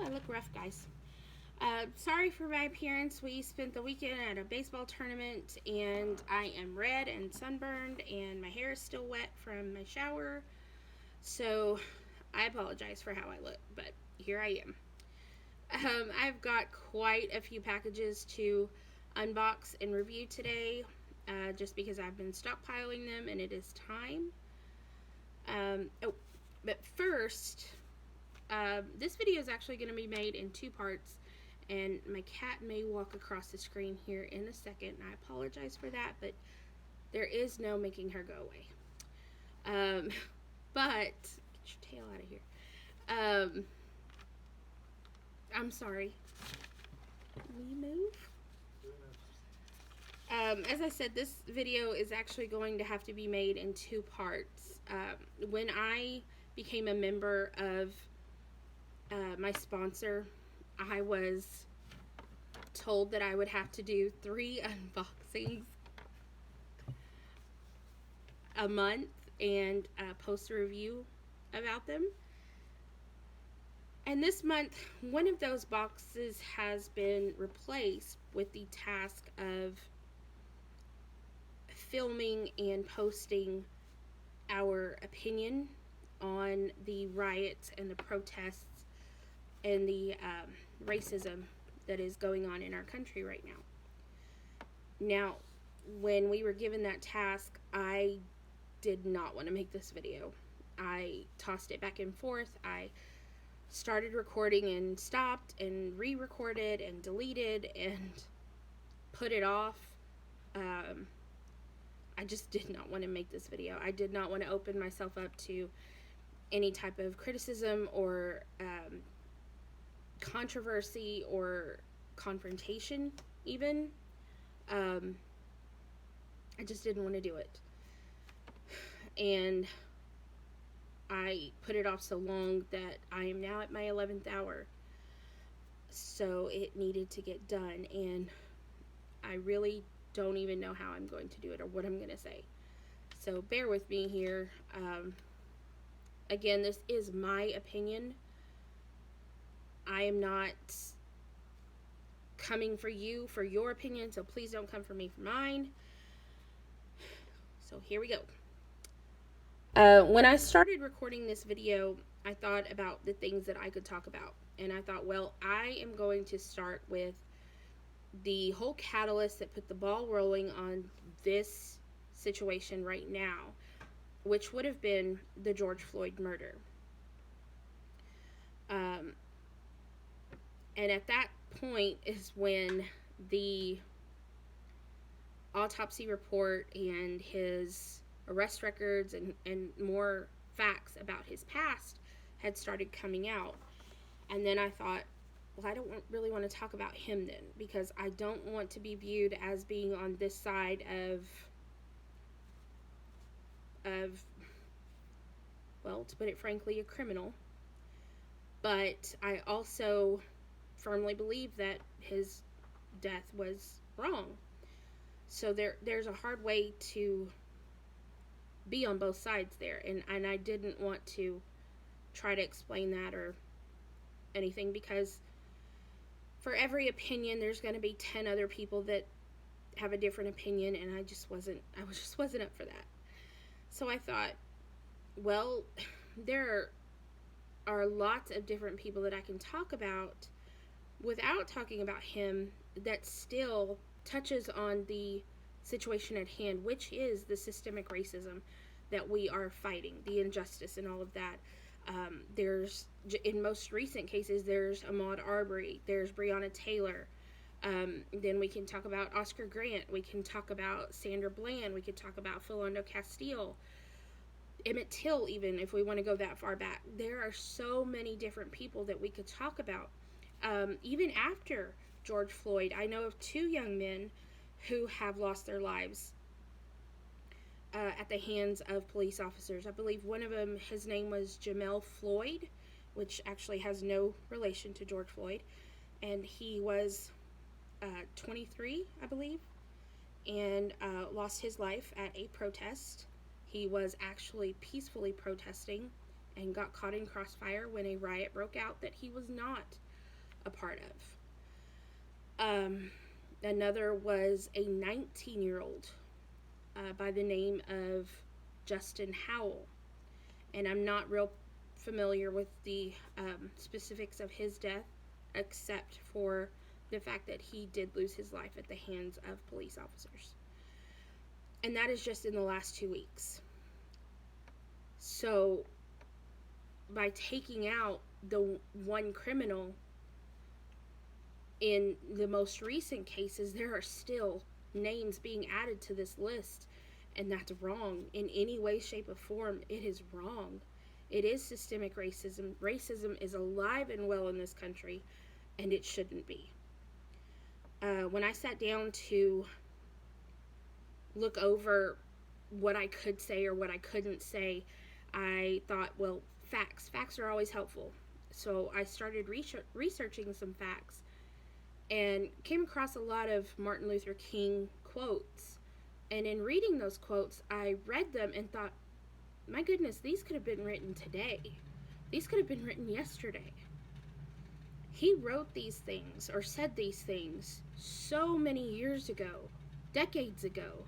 I look rough, guys. Sorry for my appearance. We spent the weekend at a baseball tournament, and I am red and sunburned, and my hair is still wet from my shower. So I apologize for how I look, but here I am. I've got quite a few packages to unbox and review today, just because I've been stockpiling them and it is time. But first, this video is actually going to be made in two parts, and my cat may walk across the screen here in a second, and I apologize for that, but there is no making her go away. But get your tail out of here. I'm sorry. Will you move? As I said, this video is actually going to have to be made in two parts. When I became a member of my sponsor, I was told that I would have to do 3 unboxings a month and post a review about them. And this month, one of those boxes has been replaced with the task of filming and posting our opinion on the riots and the protests and the racism that is going on in our country right now. Now, when we were given that task, I did not want to make this video. I tossed it back and forth. I started recording and stopped and re-recorded and deleted and put it off. I just did not want to make this video. I did not want to open myself up to any type of criticism or controversy or confrontation even. I just didn't want to do it. And I put it off so long that I am now at my 11th hour. So it needed to get done, and I really don't even know how I'm going to do it or what I'm going to say. So bear with me here. Again, this is my opinion. I am not coming for you for your opinion, so please don't come for me for mine. So here we go. When I started recording this video, I thought about the things that I could talk about. And I thought, well, I am going to start with the whole catalyst that put the ball rolling on this situation right now, which would have been the George Floyd murder. And at that point is when the autopsy report and his arrest records and more facts about his past had started coming out. And then I thought, well, I don't really want to talk about him then, because I don't want to be viewed as being on this side of well, to put it frankly, a criminal. But I also firmly believe that his death was wrong. So there's a hard way to be on both sides there, and I didn't want to try to explain that or anything, because for every opinion there's going to be 10 other people that have a different opinion, and I just wasn't up for that. So I thought, well, there are lots of different people that I can talk about without talking about him that still touches on the situation at hand, which is the systemic racism that we are fighting, the injustice and all of that. There's, in most recent cases, there's Ahmaud Arbery, there's Breonna Taylor. Then we can talk about Oscar Grant, we can talk about Sandra Bland, we could talk about Philando Castile, Emmett Till, even if we want to go that far back. There are so many different people that we could talk about. Even after George Floyd, I know of 2 young men who have lost their lives at the hands of police officers. I believe one of them, his name was Jamel Floyd, which actually has no relation to George Floyd, and he was 23, I believe, and lost his life at a protest. He was actually peacefully protesting and got caught in crossfire when a riot broke out that he was not a part of. Another was a 19-year-old by the name of Justin Howell. And I'm not real familiar with the specifics of his death, except for the fact that he did lose his life at the hands of police officers. And that is just in the last 2 weeks. So, by taking out the one criminal in the most recent cases, there are still names being added to this list, and that's wrong. In any way, shape, or form, it is wrong. It is systemic racism. Racism is alive and well in this country, and it shouldn't be. When I sat down to look over what I could say or what I couldn't say, I thought, well, facts are always helpful. So I started researching some facts and came across a lot of Martin Luther King quotes. And in reading those quotes, I read them and thought, my goodness, these could have been written today. These could have been written yesterday. He wrote these things or said these things so many years ago, decades ago,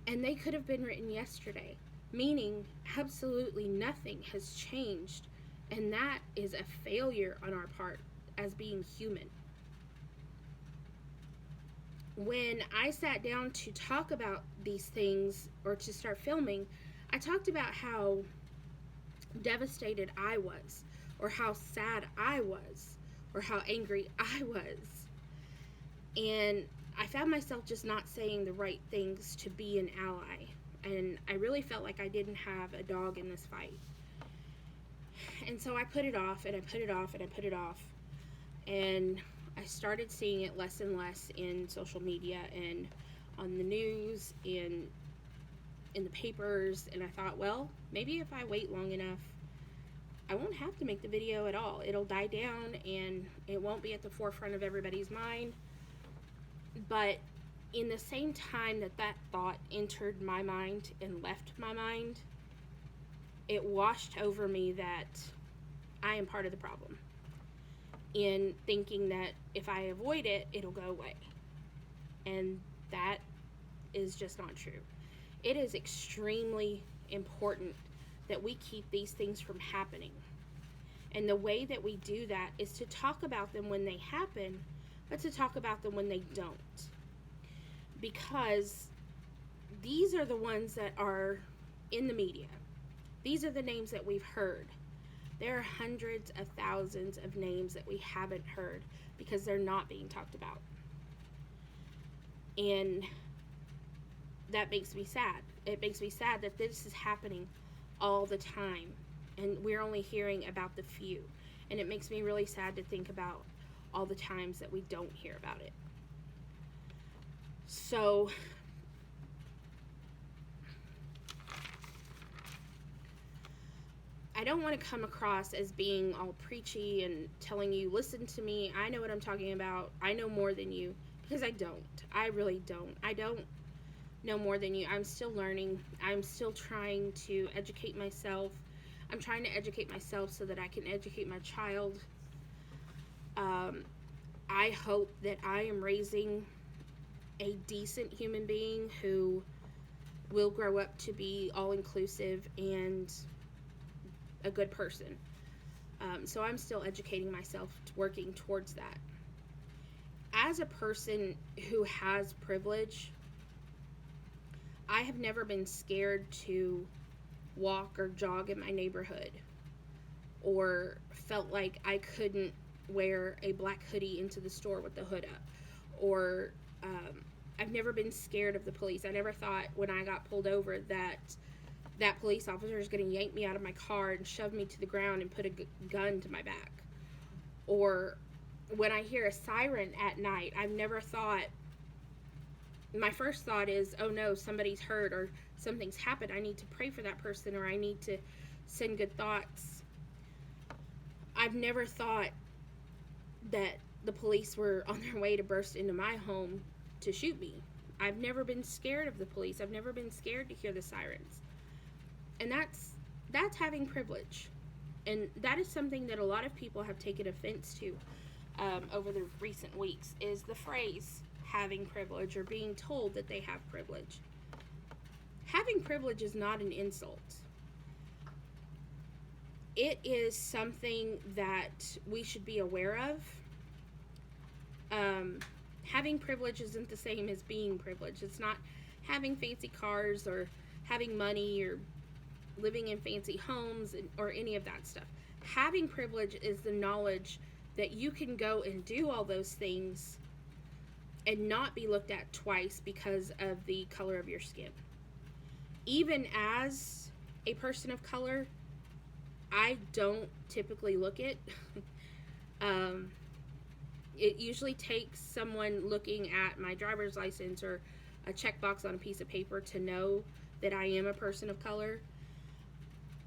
and they could have been written yesterday, meaning absolutely nothing has changed, and that is a failure on our part as being human. When I sat down to talk about these things or to start filming, I talked about how devastated I was, or how sad I was, or how angry I was. And I found myself just not saying the right things to be an ally. And I really felt like I didn't have a dog in this fight. And so I put it off, and I put it off, and I put it off. And I started seeing it less and less in social media and on the news and in the papers. And I thought, well, maybe if I wait long enough, I won't have to make the video at all. It'll die down and it won't be at the forefront of everybody's mind. But in the same time that thought entered my mind and left my mind, it washed over me that I am part of the problem, in thinking that if I avoid it, it'll go away. And that is just not true. It is extremely important that we keep these things from happening. And the way that we do that is to talk about them when they happen, but to talk about them when they don't. Because these are the ones that are in the media. These are the names that we've heard. There are hundreds of thousands of names that we haven't heard because they're not being talked about. And that makes me sad. It makes me sad that this is happening all the time, and we're only hearing about the few. And it makes me really sad to think about all the times that we don't hear about it. So I don't want to come across as being all preachy and telling you, listen to me, I know what I'm talking about, I know more than you, because I don't. I really don't. I don't know more than you. I'm still learning. I'm still trying to educate myself. I'm trying to educate myself so that I can educate my child. I hope that I am raising a decent human being who will grow up to be all-inclusive and a good person. So I'm still educating myself, working towards that. As a person who has privilege, I have never been scared to walk or jog in my neighborhood, or felt like I couldn't wear a black hoodie into the store with the hood up, or I've never been scared of the police. I never thought when I got pulled over that police officer is going to yank me out of my car and shove me to the ground and put a gun to my back. Or when I hear a siren at night, I've never thought, my first thought is, oh no, somebody's hurt or something's happened. I need to pray for that person, or I need to send good thoughts. I've never thought that the police were on their way to burst into my home to shoot me. I've never been scared of the police. I've never been scared to hear the sirens. And that's having privilege. And that is something that a lot of people have taken offense to over the recent weeks, is the phrase having privilege, or being told that they have privilege. Having privilege is not an insult. It is something that we should be aware of. Having privilege isn't the same as being privileged. It's not having fancy cars or having money or living in fancy homes or any of that stuff. Having privilege is the knowledge that you can go and do all those things and not be looked at twice because of the color of your skin. Even as a person of color, I don't typically look it. It usually takes someone looking at my driver's license or a checkbox on a piece of paper to know that I am a person of color.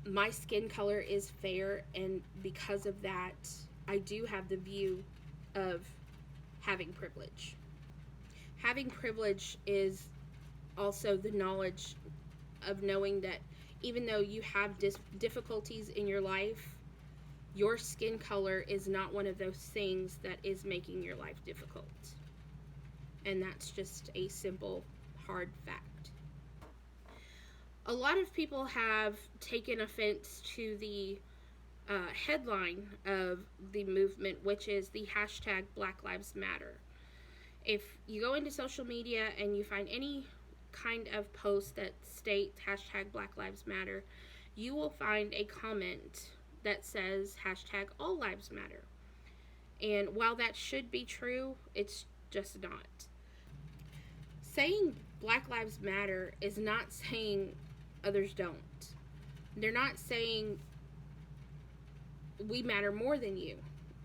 My skin color is fair, and because of that, I do have the view of having privilege. Having privilege is also the knowledge of knowing that even though you have difficulties in your life, your skin color is not one of those things that is making your life difficult. And that's just a simple, hard fact. A lot of people have taken offense to the headline of the movement, which is the hashtag Black Lives Matter. If you go into social media and you find any kind of post that states hashtag Black Lives Matter, you will find a comment that says hashtag All Lives Matter. And while that should be true, it's just not. Saying Black Lives Matter is not saying others don't. They're not saying we matter more than you.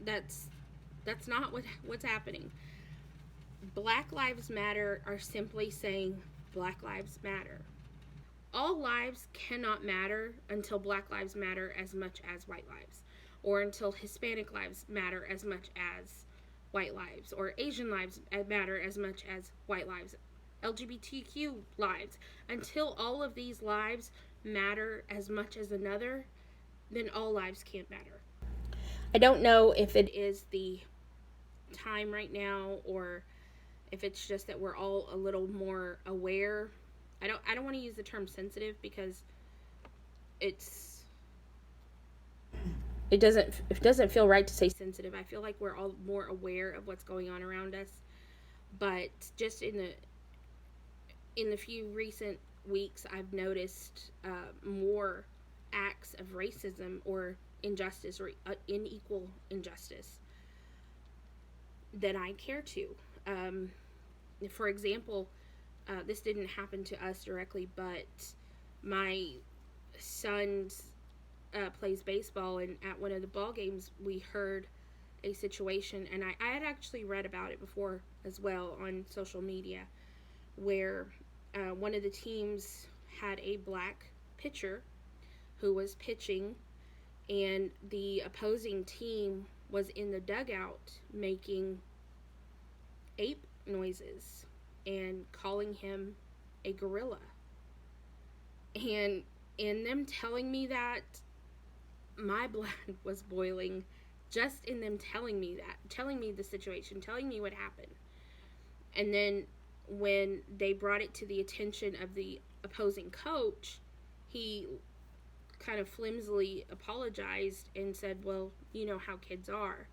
That's not what's happening. Black Lives Matter are simply saying Black Lives Matter. All lives cannot matter until Black lives matter as much as white lives, or until Hispanic lives matter as much as white lives, or Asian lives matter as much as white lives, LGBTQ lives. Until all of these lives matter as much as another, then all lives can't matter. I don't know if it is the time right now, or if it's just that we're all a little more aware. I don't want to use the term sensitive because it doesn't feel right to say sensitive. I feel like we're all more aware of what's going on around us. But just in the few recent weeks, I've noticed more acts of racism or injustice, or unequal injustice, that I care to. For example, this didn't happen to us directly, but my son plays baseball, and at one of the ball games, we heard a situation, and I had actually read about it before as well on social media, where one of the teams had a black pitcher who was pitching, and the opposing team was in the dugout making ape noises and calling him a gorilla. And in them telling me that, my blood was boiling just in them telling me that, telling me the situation, telling me what happened. And then when they brought it to the attention of the opposing coach, he kind of flimsily apologized and said, well, you know how kids are.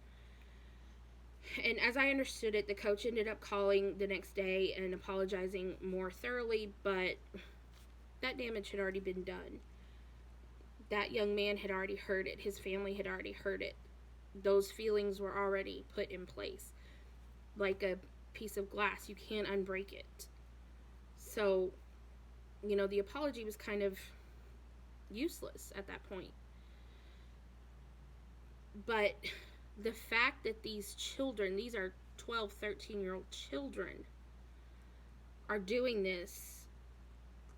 And as I understood it, the coach ended up calling the next day and apologizing more thoroughly, but that damage had already been done. That young man had already heard it. His family had already heard it. Those feelings were already put in place. Like a piece of glass, you can't unbreak it. So, the apology was kind of useless at that point. But the fact that these children, these are 12, 13-year-old children, are doing this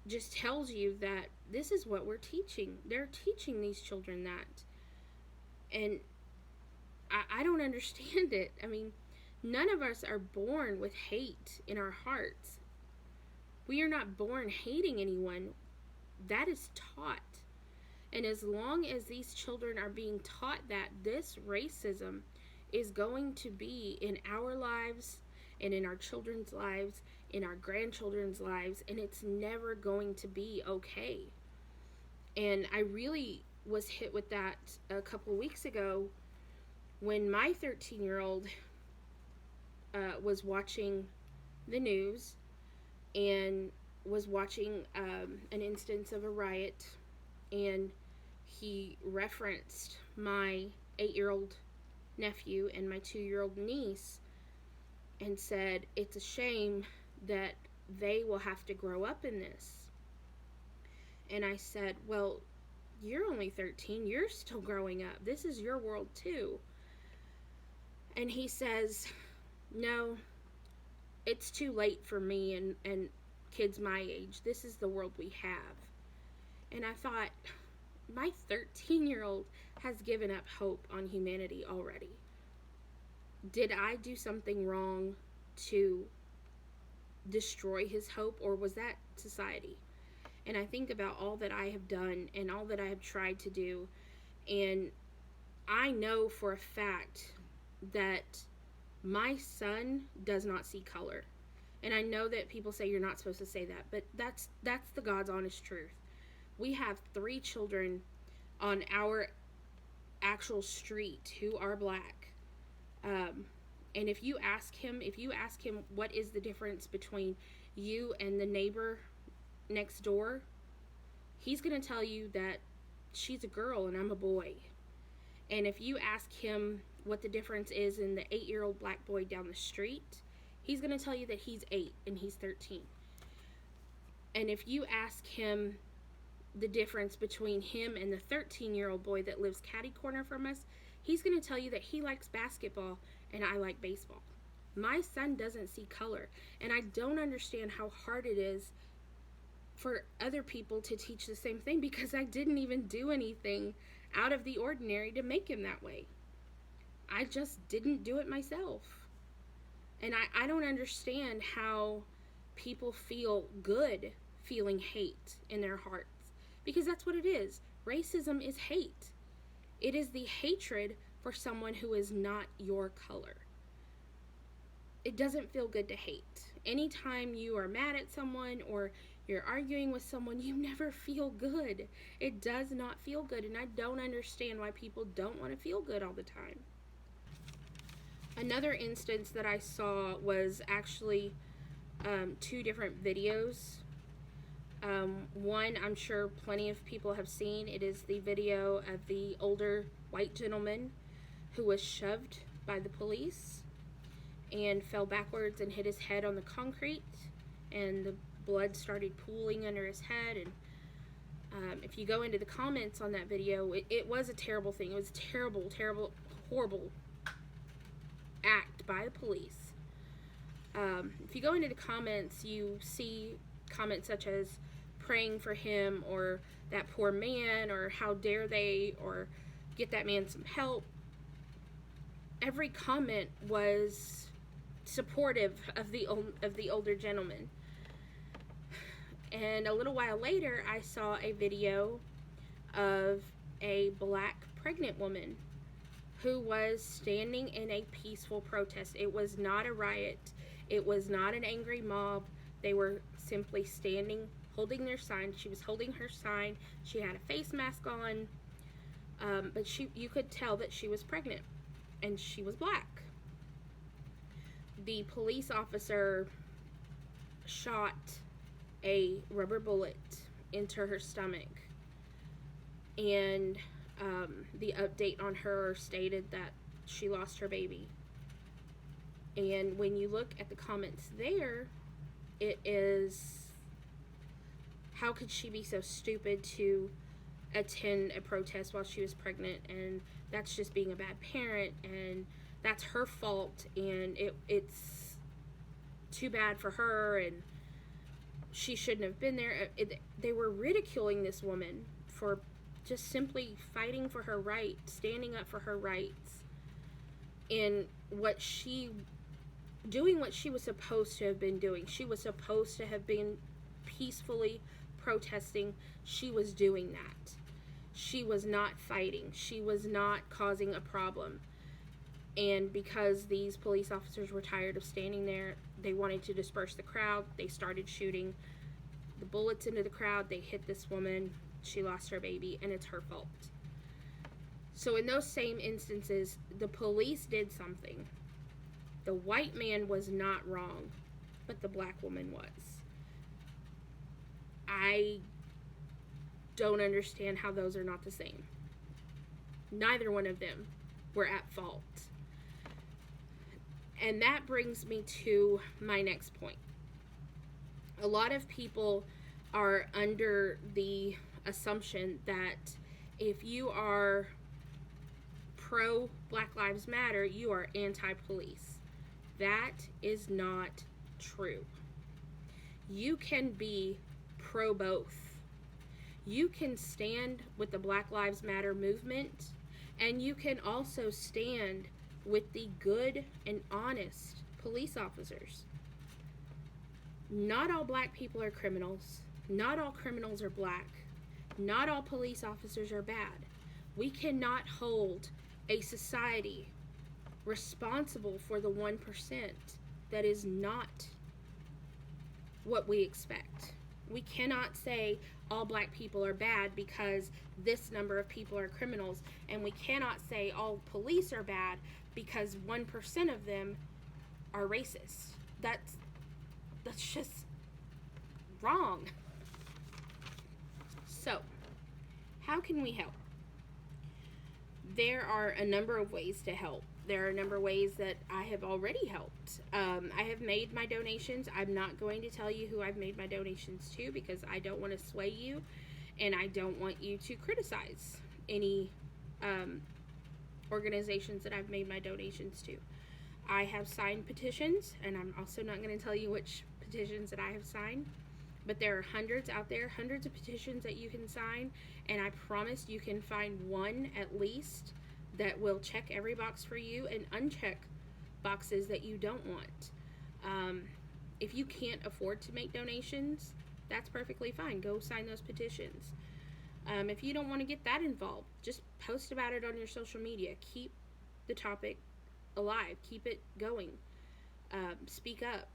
just tells you that this is what we're teaching. They're teaching these children that. And I don't understand it. I mean, none of us are born with hate in our hearts. We are not born hating anyone. That is taught. And as long as these children are being taught that this racism is going to be in our lives and in our children's lives, in our grandchildren's lives, and it's never going to be okay. And I really was hit with that a couple of weeks ago when my 13-year-old was watching the news and was watching an instance of a riot, and he referenced my 8-year-old nephew and my 2-year-old niece and said it's a shame that they will have to grow up in this. And I said, well, you're only 13, you're still growing up, this is your world too. And he says, no, it's too late for me and kids my age, this is the world we have. And I thought, my 13-year-old has given up hope on humanity already. Did I do something wrong to destroy his hope, or was that society? And I think about all that I have done and all that I have tried to do, and I know for a fact that my son does not see color. And I know that people say you're not supposed to say that, but that's the God's honest truth. We have 3 children on our actual street who are black. And if you ask him what is the difference between you and the neighbor next door, he's going to tell you that she's a girl and I'm a boy. And if you ask him what the difference is in the 8-year-old black boy down the street, he's going to tell you that he's 8 and he's 13. And if you ask him the difference between him and the 13-year-old boy that lives catty corner from us, he's going to tell you that he likes basketball and I like baseball. My son doesn't see color, and I don't understand how hard it is for other people to teach the same thing, because I didn't even do anything out of the ordinary to make him that way. I just didn't do it myself. And I don't understand how people feel good feeling hate in their hearts, because that's what it is. Racism is hate. It is the hatred for someone who is not your color. It doesn't feel good to hate. Anytime you are mad at someone or you're arguing with someone, you never feel good. It does not feel good, and I don't understand why people don't want to feel good all the time. Another instance that I saw was actually 2 different videos. One I'm sure plenty of people have seen. It is the video of the older white gentleman who was shoved by the police and fell backwards and hit his head on the concrete, and the blood started pooling under his head. And if you go into the comments on that video, it was a terrible thing. It was a terrible, terrible, horrible act by the police. If you go into the comments, you see comments such as praying for him, or that poor man, or how dare they, or get that man some help. Every comment was supportive of the older gentleman. And a little while later, I saw a video of a black pregnant woman who was standing in a peaceful protest. It was not a riot. It was not an angry mob. They were simply standing, holding their sign. She was holding her sign. She had a face mask on, but you could tell that she was pregnant, and she was black. The police officer shot a rubber bullet into her stomach, and the update on her stated that she lost her baby. And when you look at the comments there, it is, how could she be so stupid to attend a protest while she was pregnant, and that's just being a bad parent, and that's her fault, and it's too bad for her, and she shouldn't have been there. They were ridiculing this woman for just simply fighting for her rights, standing up for her rights, and doing what she was supposed to have been doing. She was supposed to have been peacefully protesting. She was doing that. She was not fighting. She was not causing a problem. And because these police officers were tired of standing there, they wanted to disperse the crowd. They started shooting the bullets into the crowd. They hit this woman. She lost her baby, and it's her fault. So in those same instances, the police did something. The white man was not wrong, but the black woman was. I don't understand how those are not the same. Neither one of them were at fault. And that brings me to my next point. A lot of people are under the assumption that if you are pro Black Lives Matter, you are anti-police. That is not true. You can be pro both. You can stand with the Black Lives Matter movement, and you can also stand with the good and honest police officers. Not all black people are criminals. Not all criminals are black. Not all police officers are bad. We cannot hold a society responsible for the 1% that is not what we expect. We cannot say all black people are bad because this number of people are criminals, and we cannot say all police are bad because 1% of them are racist. That's just wrong. So, how can we help? There are a number of ways to help. There are a number of ways that I have already helped. I have made my donations. I'm not going to tell you who I've made my donations to because I don't want to sway you, and I don't want you to criticize any organizations that I've made my donations to. I have signed petitions, and I'm also not going to tell you which petitions that I have signed, but there are hundreds out there, hundreds of petitions that you can sign, and I promise you can find one at least that will check every box for you and uncheck boxes that you don't want. If you can't afford to make donations, that's perfectly fine. Go sign those petitions. If you don't want to get that involved, just post about it on your social media. Keep the topic alive. Keep it going. Speak up.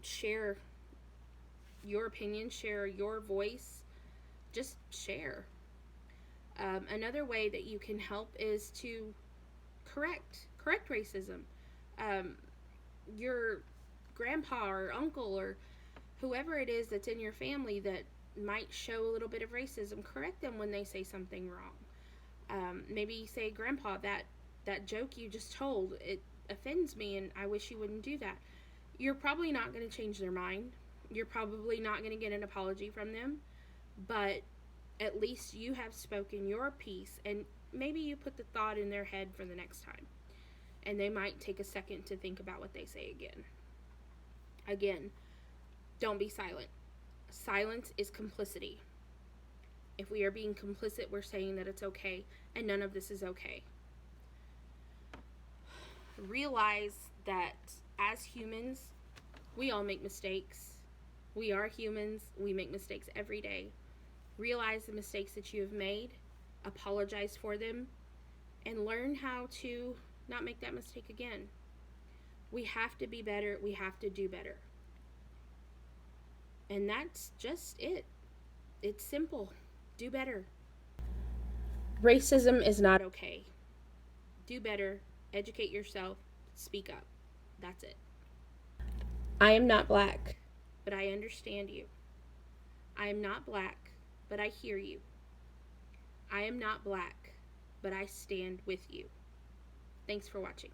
Share your opinion. Share your voice. Just share. Another way that you can help is to correct racism. Your grandpa or uncle or whoever it is that's in your family that might show a little bit of racism, correct them when they say something wrong. Maybe say, Grandpa, that joke you just told, it offends me and I wish you wouldn't do that. You're probably not going to change their mind. You're probably not going to get an apology from them, but at least you have spoken your piece, and maybe you put the thought in their head for the next time, and they might take a second to think about what they say again. Again, don't be silent. Silence is complicity. If we are being complicit, we're saying that it's okay, and none of this is okay. Realize that as humans, we all make mistakes. We are humans. We make mistakes every day. Realize the mistakes that you have made, apologize for them, and learn how to not make that mistake again. We have to be better. We have to do better. And that's just it. It's simple. Do better. Racism is not okay. Do better. Educate yourself. Speak up. That's it. I am not black, but I understand you. I am not black, but I hear you. I am not black, but I stand with you. Thanks for watching.